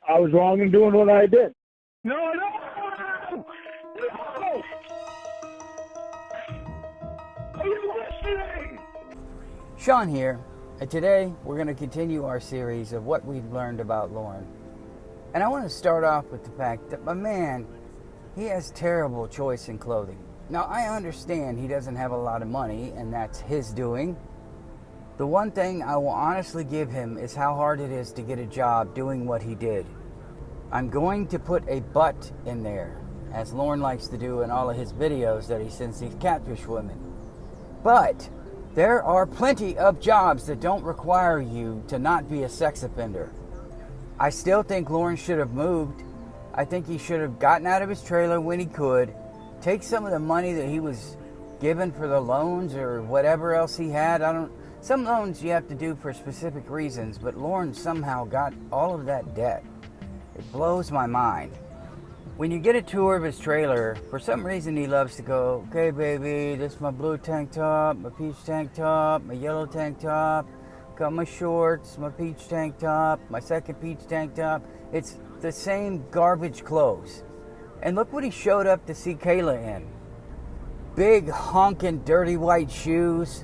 I was wrong in doing what I did. No, no! No! Are you listening? Sean here, and today we're going to continue our series of what we've learned about Lorne. And I want to start off with the fact that my man, he has terrible choice in clothing. Now, I understand he doesn't have a lot of money, and that's his doing. The one thing I will honestly give him is how hard it is to get a job doing what he did. I'm going to put a but in there, as Lorne likes to do in all of his videos that he sends these catfish women. But there are plenty of jobs that don't require you to not be a sex offender. I still think Lorne should have moved. I think he should have gotten out of his trailer when he could, take some of the money that he was given for the loans or whatever else he had. Some loans you have to do for specific reasons, but Lorne somehow got all of that debt. It blows my mind. When you get a tour of his trailer, for some reason he loves to go, okay baby, this is my blue tank top, my peach tank top, my yellow tank top, got my shorts, my peach tank top, my second peach tank top. It's the same garbage clothes. And look what he showed up to see Kayla in. Big honking dirty white shoes.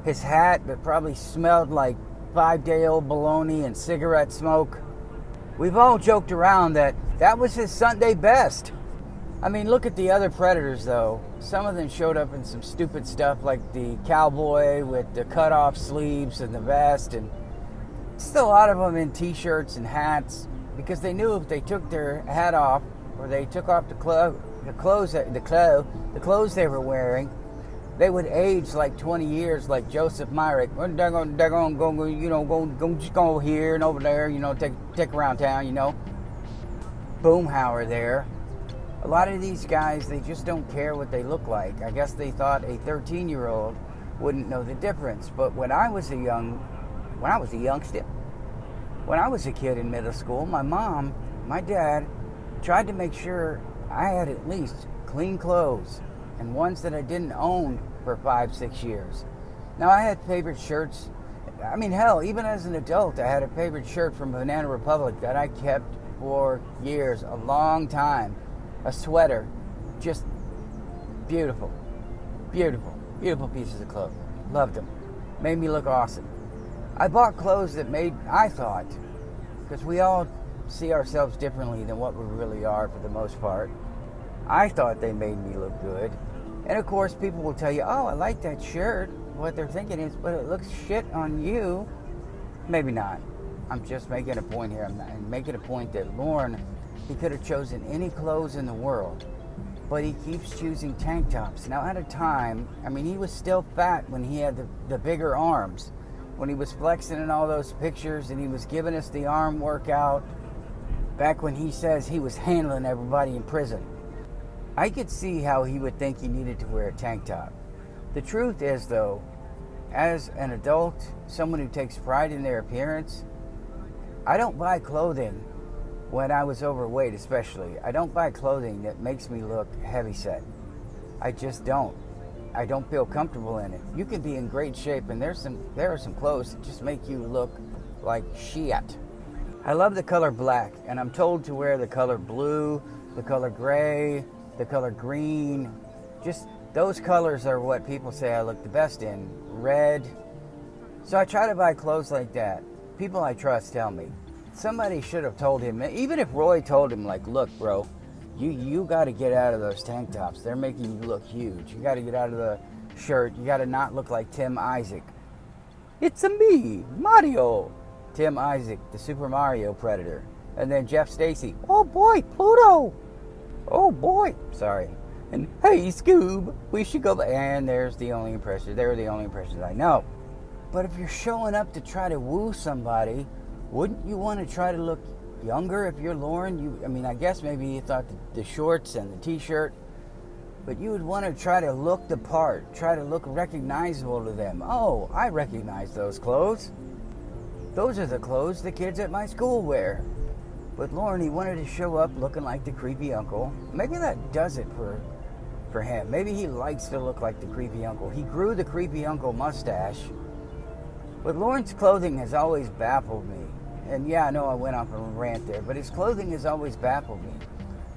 His hat that probably smelled like 5-day-old bologna and cigarette smoke. We've all joked around that was his Sunday best. I mean, look at the other predators though. Some of them showed up in some stupid stuff like the cowboy with the cut-off sleeves and the vest, and still a lot of them in t-shirts and hats because they knew if they took their hat off or they took off the clothes they were wearing, they would age like 20 years, like Joseph Myrick. They're gonna go, just go here and over there, take around town, Boomhauer there. A lot of these guys, they just don't care what they look like. I guess they thought a 13-year-old wouldn't know the difference. But when I was a kid in middle school, my dad tried to make sure I had at least clean clothes and ones that I didn't own for 5-6 years. Now, I had favorite shirts. I mean, hell, even as an adult, I had a favorite shirt from Banana Republic that I kept for years, a long time. A sweater, just beautiful, beautiful, beautiful pieces of clothes. Loved them. Made me look awesome. I bought clothes that I thought, because we all see ourselves differently than what we really are for the most part. I thought they made me look good. And of course, people will tell you, oh, I like that shirt. What they're thinking is, but it looks shit on you. Maybe not. I'm just making a point here. I'm making a point that Lorne, he could have chosen any clothes in the world, but he keeps choosing tank tops. Now, at a time, I mean, he was still fat when he had the bigger arms, when he was flexing in all those pictures and he was giving us the arm workout, back when he says he was handling everybody in prison. I could see how he would think he needed to wear a tank top. The truth is, though, as an adult, someone who takes pride in their appearance, I don't buy clothing when I was overweight, especially. I don't buy clothing that makes me look heavyset. I just don't. I don't feel comfortable in it. You can be in great shape, and there are some clothes that just make you look like shit. I love the color black, and I'm told to wear the color blue, the color gray, the color green. Just those colors are what people say I look the best in. Red. So I try to buy clothes like that. People I trust tell me. Somebody should have told him, even if Roy told him, like, look, bro, you got to get out of those tank tops. They're making you look huge. You got to get out of the shirt. You got to not look like Tim Isaac. It's me, Mario. Tim Isaac, the Super Mario Predator. And then Jeff Stacy. Oh, boy, Pluto. Oh, boy. Sorry. And, hey, Scoob, we should go. And there's the only impression. They're the only impressions I know. But if you're showing up to try to woo somebody, wouldn't you want to try to look younger if you're Lorne? I guess maybe you thought the shorts and the t-shirt, but you would want to try to look the part, try to look recognizable to them. Oh, I recognize those clothes. Those are the clothes the kids at my school wear. But Lorne, he wanted to show up looking like the creepy uncle. Maybe that does it for him. Maybe he likes to look like the creepy uncle. He grew the creepy uncle mustache. But Lorne's clothing has always baffled me. And yeah, I know I went off on a rant there, but his clothing has always baffled me.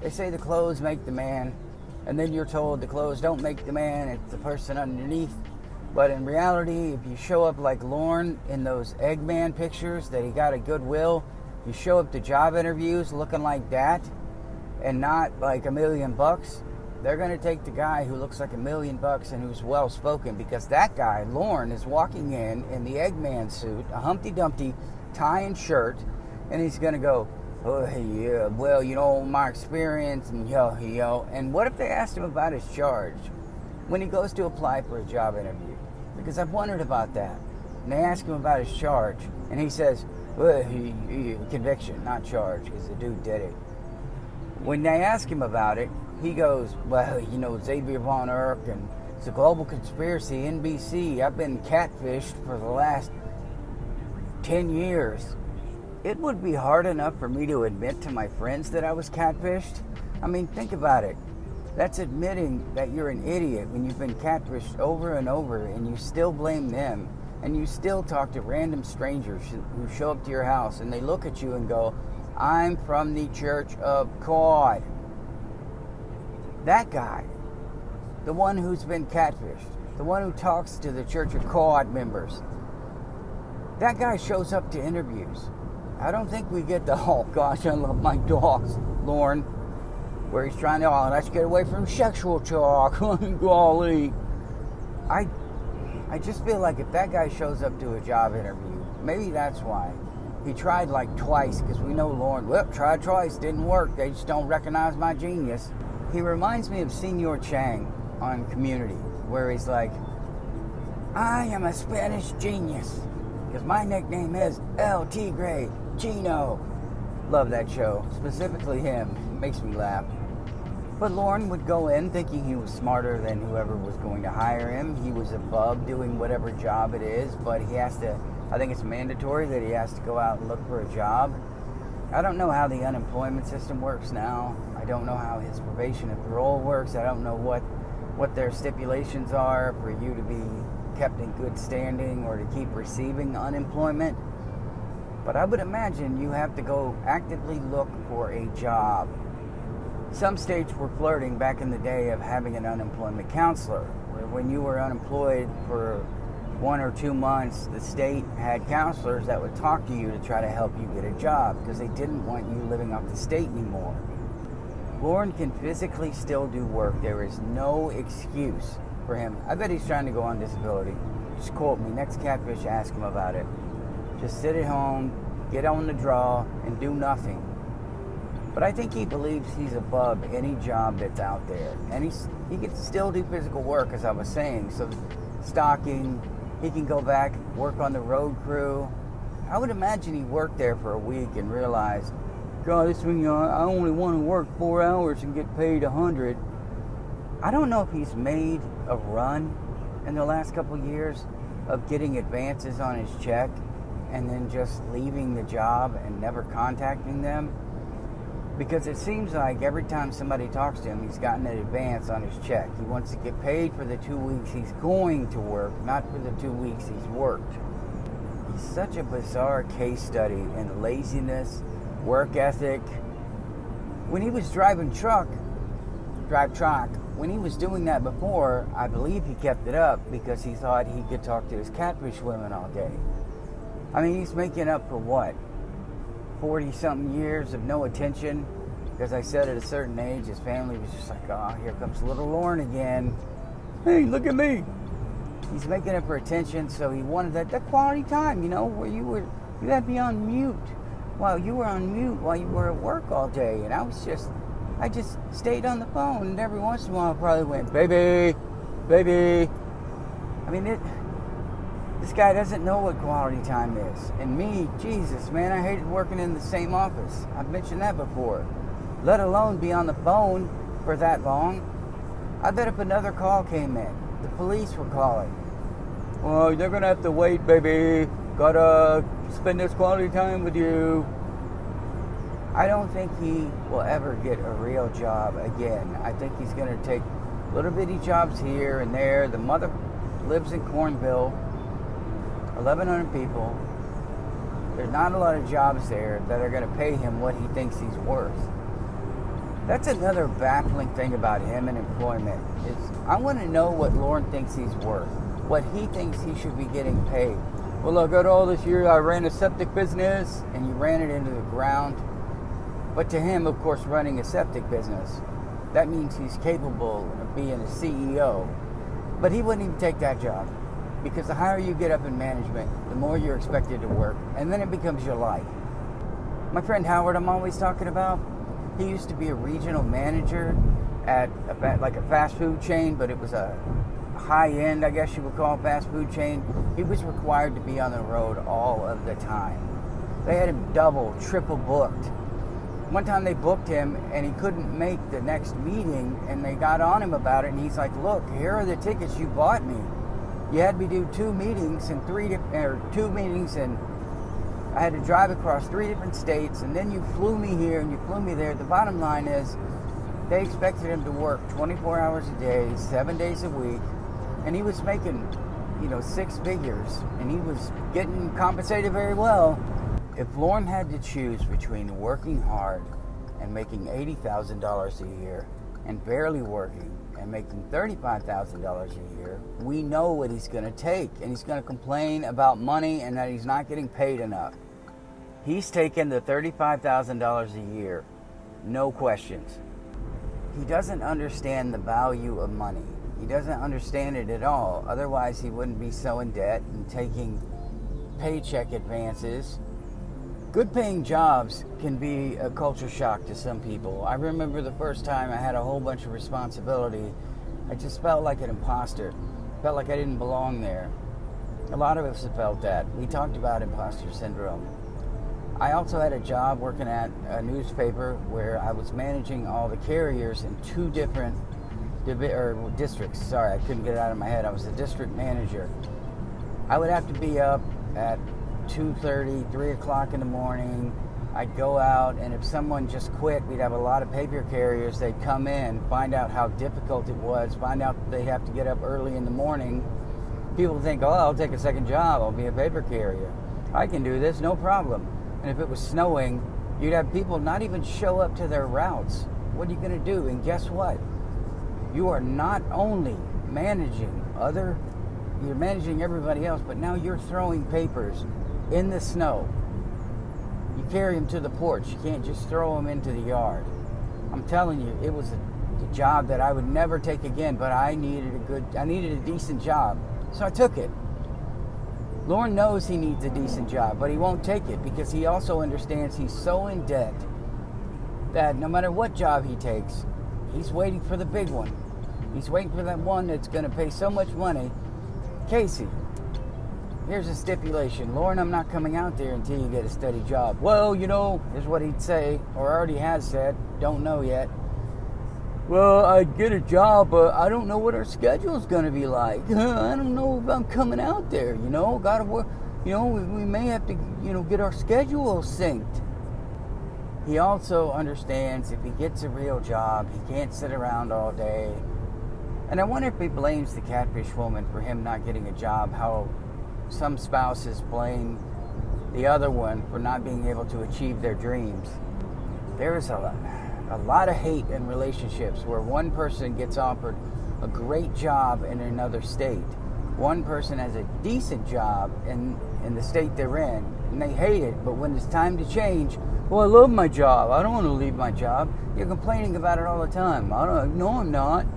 They say the clothes make the man, and then you're told the clothes don't make the man, it's the person underneath. But in reality, if you show up like Lorne in those Eggman pictures that he got at Goodwill, you show up to job interviews looking like that and not like $1 million, they're going to take the guy who looks like $1 million and who's well-spoken, because that guy, Lorne, is walking in the Eggman suit, a Humpty Dumpty tie and shirt, and he's going to go, oh, yeah, well, you know, my experience, and yo. And what if they asked him about his charge when he goes to apply for a job interview? Because I've wondered about that. And they ask him about his charge, and he says, well, he conviction, not charge, because the dude did it. When they ask him about it, he goes, well, you know, Xavier Von Erck, and it's a global conspiracy, NBC. I've been catfished for the last 10 years. It would be hard enough for me to admit to my friends that I was catfished. I mean, think about it. That's admitting that you're an idiot when you've been catfished over and over, and you still blame them, and you still talk to random strangers who show up to your house, and they look at you and go, I'm from the Church of God. That guy, the one who's been catfished, the one who talks to the Church of God members, that guy shows up to interviews. I don't think we get the, oh gosh, I love my dogs, Lorne, where he's trying to, oh, let's get away from sexual talk. Golly. I just feel like if that guy shows up to a job interview, maybe that's why. He tried like twice, because we know Lorne, well, tried twice, didn't work. They just don't recognize my genius. He reminds me of Senor Chang on Community, where he's like, I am a Spanish genius, because my nickname is El Tigre Chino. Love that show, specifically him. It makes me laugh. But Lorne would go in thinking he was smarter than whoever was going to hire him. He was above doing whatever job it is, but he has to, I think it's mandatory that he has to go out and look for a job. I don't know how the unemployment system works now. I don't know how his probation and parole works. I don't know what their stipulations are for you to be kept in good standing or to keep receiving unemployment. But I would imagine you have to go actively look for a job. Some states were flirting back in the day of having an unemployment counselor, where when you were unemployed for 1 or 2 months, the state had counselors that would talk to you to try to help you get a job, because they didn't want you living off the state anymore. Lorne can physically still do work. There is no excuse for him. I bet he's trying to go on disability. Just quote me. Next catfish, ask him about it. Just sit at home, get on the draw, and do nothing. But I think he believes he's above any job that's out there. And he can still do physical work, as I was saying. So stocking, he can go back, work on the road crew. I would imagine he worked there for a week and realized, God, this thing, I only want to work 4 hours and get paid 100. I don't know if he's made a run in the last couple of years of getting advances on his check and then just leaving the job and never contacting them. Because it seems like every time somebody talks to him, he's gotten an advance on his check. He wants to get paid for the 2 weeks he's going to work, not for the 2 weeks he's worked. He's such a bizarre case study in laziness, work ethic. When he was driving truck, when he was doing that before, I believe he kept it up because he thought he could talk to his catfish women all day. I mean, he's making up for what? 40-something years of no attention, because I said at a certain age, his family was just like, oh, here comes little Lorne again. Hey, look at me. He's making up for attention, so he wanted that quality time, you know, where you had to be on mute. While you were on mute while you were at work all day, and I just stayed on the phone, and every once in a while I probably went, baby. I mean, this guy doesn't know what quality time is. And me, Jesus, man, I hated working in the same office. I've mentioned that before. Let alone be on the phone for that long. I bet if another call came in, the police were calling. Well, they're going to have to wait, baby. Gotta spend this quality time with you. I don't think he will ever get a real job again. I think he's going to take little bitty jobs here and there. The mother lives in Cornville. 1,100 people. There's not a lot of jobs there that are going to pay him what he thinks he's worth. That's another baffling thing about him and employment is I want to know what Lorne thinks he's worth, what he thinks he should be getting paid. Well, look, at all this year I ran a septic business and you ran it into the ground. But to him, of course, running a septic business, that means he's capable of being a CEO. But he wouldn't even take that job because the higher you get up in management, the more you're expected to work, and then it becomes your life. My friend Howard, I'm always talking about, he used to be a regional manager at like a fast food chain, but it was a high-end, I guess you would call, fast food chain. He was required to be on the road all of the time. They had him double, triple booked. One time they booked him and he couldn't make the next meeting, and they got on him about it, and he's like, look, here are the tickets you bought me. You had me do two meetings and I had to drive across 3 different states, and then you flew me here and you flew me there. The bottom line is they expected him to work 24 hours a day, 7 days a week, and he was making, 6 figures, and he was getting compensated very well. If Lorne had to choose between working hard and making $80,000 a year and barely working and making $35,000 a year, we know what he's going to take, and he's going to complain about money and that he's not getting paid enough. He's taking the $35,000 a year, no questions. He doesn't understand the value of money. He doesn't understand it at all. Otherwise, he wouldn't be so in debt and taking paycheck advances. Good paying jobs can be a culture shock to some people. I remember the first time I had a whole bunch of responsibility. I just felt like an imposter. Felt like I didn't belong there. A lot of us have felt that. We talked about imposter syndrome. I also had a job working at a newspaper where I was managing all the carriers in 2 different districts. Sorry, I couldn't get it out of my head. I was a district manager. I would have to be up at 2:30, 3 o'clock in the morning. I'd go out, and if someone just quit, we'd have a lot of paper carriers. They'd come in, find out how difficult it was, find out that they'd have to get up early in the morning. People think, oh, I'll take a second job. I'll be a paper carrier. I can do this, no problem. And if it was snowing, you'd have people not even show up to their routes. What are you going to do? And guess what? You are not only managing you're managing everybody else, but now you're throwing papers in the snow. You carry them to the porch. You can't just throw them into the yard. I'm telling you, it was a job that I would never take again, but I needed a decent job, so I took it. Lorne knows he needs a decent job, but he won't take it because he also understands he's so in debt that no matter what job he takes, he's waiting for the big one. He's waiting for that one that's going to pay so much money. Casey, here's a stipulation. Lorne, I'm not coming out there until you get a steady job. Well, here's what he'd say, or already has said, don't know yet. Well, I'd get a job, but I don't know what our schedule's going to be like. I don't know if I'm coming out there, Got to work. We may have to, get our schedule synced. He also understands if he gets a real job, he can't sit around all day. And I wonder if he blames the catfish woman for him not getting a job, how some spouses blame the other one for not being able to achieve their dreams. There's a lot of hate in relationships where one person gets offered a great job in another state. One person has a decent job in the state they're in, and they hate it, but when it's time to change, well, I love my job. I don't want to leave my job. You're complaining about it all the time. No, I'm not.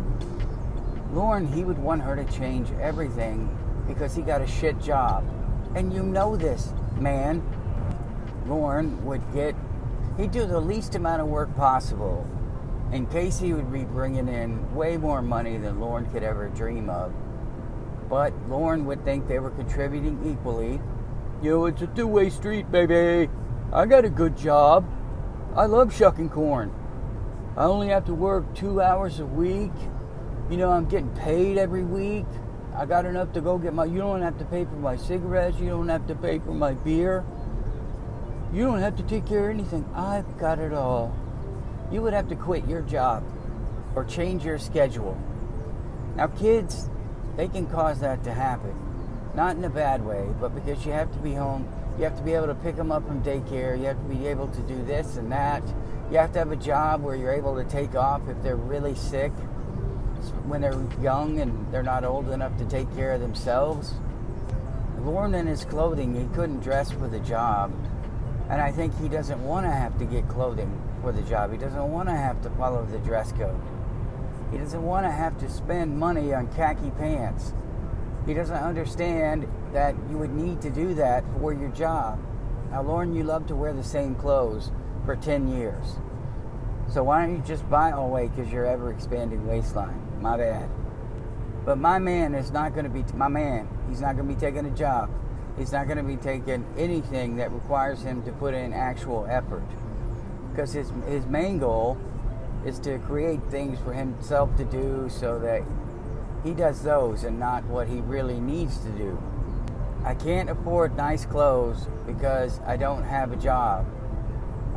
Lorne, he would want her to change everything because he got a shit job. And you know this, man. Lorne he'd do the least amount of work possible. And Casey would be bringing in way more money than Lorne could ever dream of. But Lorne would think they were contributing equally. It's a two-way street, baby. I got a good job. I love shucking corn. I only have to work 2 hours a week. I'm getting paid every week. I got enough to go get you don't have to pay for my cigarettes. You don't have to pay for my beer. You don't have to take care of anything. I've got it all. You would have to quit your job or change your schedule. Now, kids, they can cause that to happen. Not in a bad way, but because you have to be home. You have to be able to pick them up from daycare. You have to be able to do this and that. You have to have a job where you're able to take off if they're really sick, when they're young and they're not old enough to take care of themselves. Lorne, in his clothing, he couldn't dress for the job. And I think he doesn't want to have to get clothing for the job. He doesn't want to have to follow the dress code. He doesn't want to have to spend money on khaki pants. He doesn't understand that you would need to do that for your job. Now, Lorne, you love to wear the same clothes for 10 years. So why don't you just buy all weight because your ever-expanding waistline? My bad. But my man is not going to be my man. He's not going to be taking a job. He's not going to be taking anything that requires him to put in actual effort. Because his main goal is to create things for himself to do so that he does those and not what he really needs to do. I can't afford nice clothes because I don't have a job.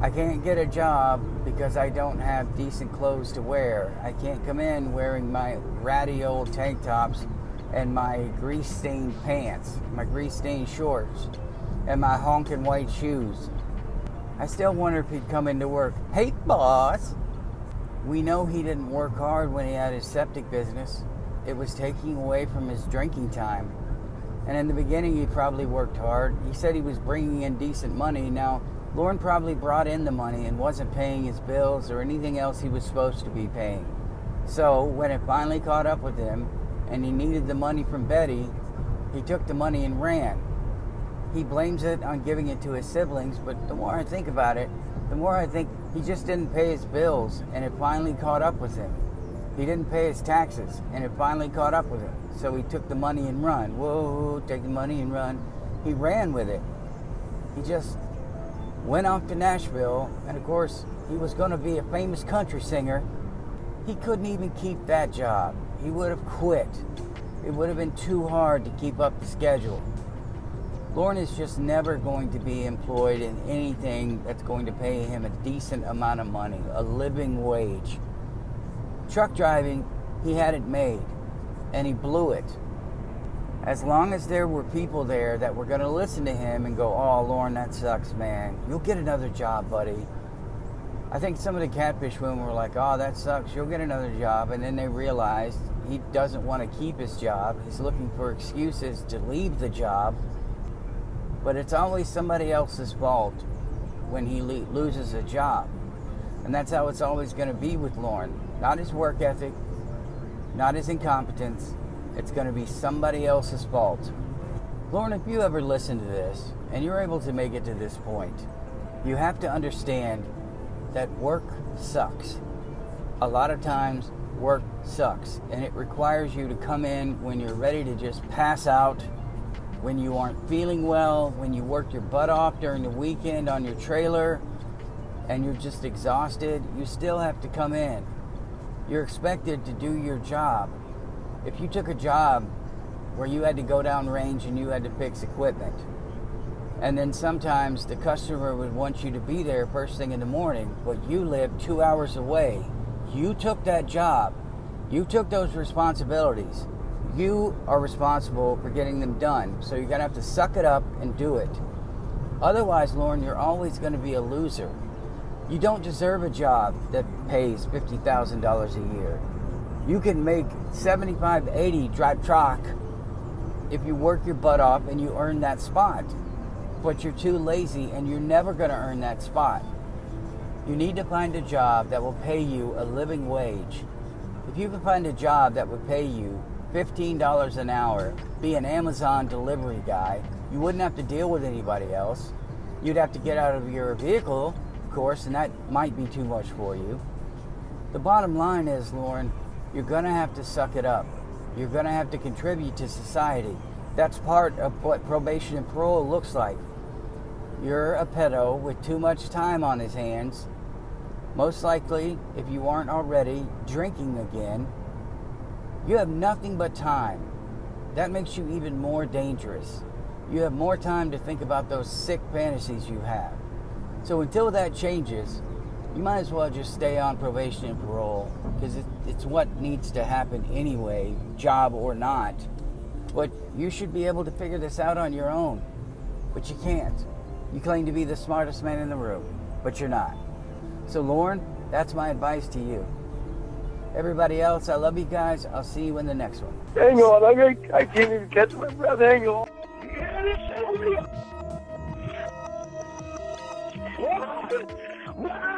I can't get a job because I don't have decent clothes to wear. I can't come in wearing my ratty old tank tops and my grease-stained pants, my grease-stained shorts, and my honking white shoes. I still wonder if he'd come into work. Hey, boss! We know he didn't work hard when he had his septic business. It was taking away from his drinking time. And in the beginning, he probably worked hard. He said he was bringing in decent money. Now, Lorne probably brought in the money and wasn't paying his bills or anything else he was supposed to be paying. So, when it finally caught up with him and he needed the money from Betty, he took the money and ran. He blames it on giving it to his siblings, but the more I think about it, the more I think he just didn't pay his bills and it finally caught up with him. He didn't pay his taxes and it finally caught up with him. So he took the money and run. Whoa, take the money and run. He ran with it. He just went off to Nashville, and of course, he was going to be a famous country singer. He couldn't even keep that job. He would have quit. It would have been too hard to keep up the schedule. Lorne is just never going to be employed in anything that's going to pay him a decent amount of money, a living wage. Truck driving, he had it made, and he blew it. As long as there were people there that were going to listen to him and go, oh, Lorne, that sucks, man. You'll get another job, buddy. I think some of the catfish women were like, oh, that sucks. You'll get another job. And then they realized he doesn't want to keep his job. He's looking for excuses to leave the job. But it's always somebody else's fault when he loses a job. And that's how it's always going to be with Lorne. Not his work ethic, not his incompetence. It's going to be somebody else's fault. Lorne, if you ever listen to this and you're able to make it to this point, you have to understand that work sucks. A lot of times, work sucks, and it requires you to come in when you're ready to just pass out, when you aren't feeling well, when you worked your butt off during the weekend on your trailer, and you're just exhausted. You still have to come in. You're expected to do your job. If you took a job where you had to go down range and you had to fix equipment, and then sometimes the customer would want you to be there first thing in the morning, but you live 2 hours away, you took that job, you took those responsibilities, you are responsible for getting them done, so you're going to have to suck it up and do it. Otherwise, Lorne, you're always going to be a loser. You don't deserve a job that pays $50,000 a year. You can make 75, 80 drive truck if you work your butt off and you earn that spot. But you're too lazy and you're never going to earn that spot. You need to find a job that will pay you a living wage. If you can find a job that would pay you $15 an hour, be an Amazon delivery guy, you wouldn't have to deal with anybody else. You'd have to get out of your vehicle, of course, and that might be too much for you. The bottom line is, Lorne, you're going to have to suck it up. You're going to have to contribute to society. That's part of what probation and parole looks like. You're a pedo with too much time on his hands. Most likely, if you aren't already, drinking again. You have nothing but time. That makes you even more dangerous. You have more time to think about those sick fantasies you have. So until that changes, you might as well just stay on probation and parole, because it's what needs to happen anyway, job or not. But you should be able to figure this out on your own. But you can't. You claim to be the smartest man in the room, but you're not. So Lorne, that's my advice to you. Everybody else, I love you guys. I'll see you in the next one. Hang on, I can't even catch my breath. Hang on. Yeah, this is me. What?